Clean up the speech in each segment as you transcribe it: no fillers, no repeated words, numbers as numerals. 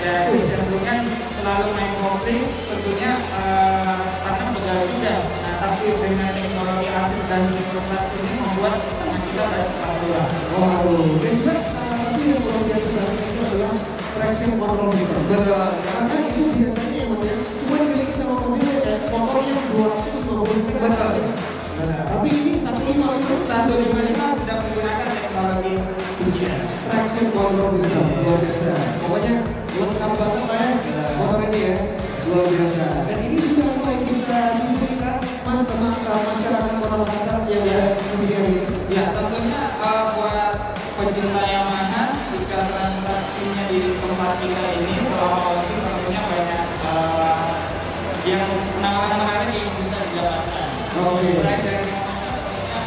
ya cenderungnya selalu main kopling, tentunya tangan pegal juga. Nah, tapi dengan teknologi assist dan sinkronis ini membuat tangan kita tetap luar. Waduh, dan juga salah satu yang luar biasa banget itu adalah traction control system. Betul. Karena itu biasanya ya Mas ya, cuma dimiliki sama mobil motor yang 220 cc. Betul. Tapi ini 155 sudah menggunakan teknologi ujian traction control system. Luar biasa. Pokoknya lengkap banget lah ya motor ini ya. Luar biasa. Dan ini sudah mulai bisa diberikan Mas sama masyarakat Kota Makassar yang ada di sini. Ya, tentunya buat pecinta Yamaha, jika transaksinya di tempat kita ini selama waktu tentunya banyak yang penawaran-penawaran yang bisa didapatkan. Selain dari tentunya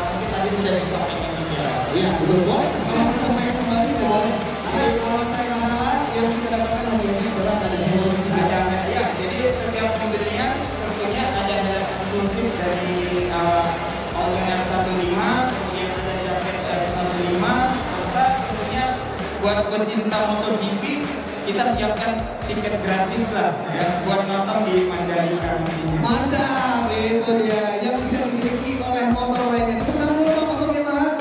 mungkin tadi sudah disampaikan juga. Iya, betul. Boleh, kalau kita sampaikan kembali, ya boleh. Karena kalau saya nggak salah, yang kita dapatkan hadiahnya adalah ada ya, jadi setiap pembelian tentunya ada eksklusif dari Outlander 15, kemudian ada jaket R15, serta tentunya buat pecinta MotoGP kita siapkan tiket gratis lah ya buat nonton di Mandalika nantinya. Mantap, itu dia yang tidak dimiliki oleh motor lainnya. Tepuk tangan dulu dong untuk Yamaha.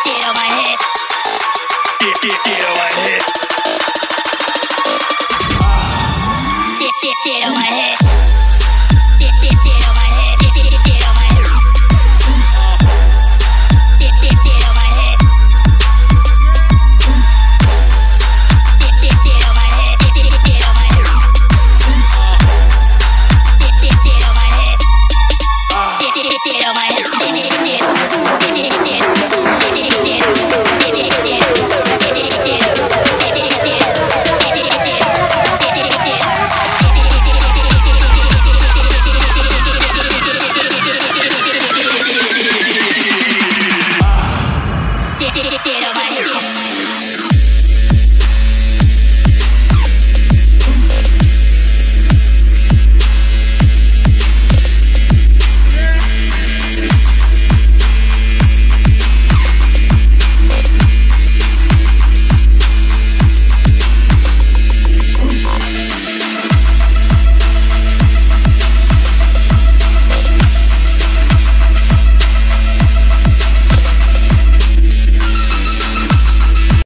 Get on my head. Get on my head.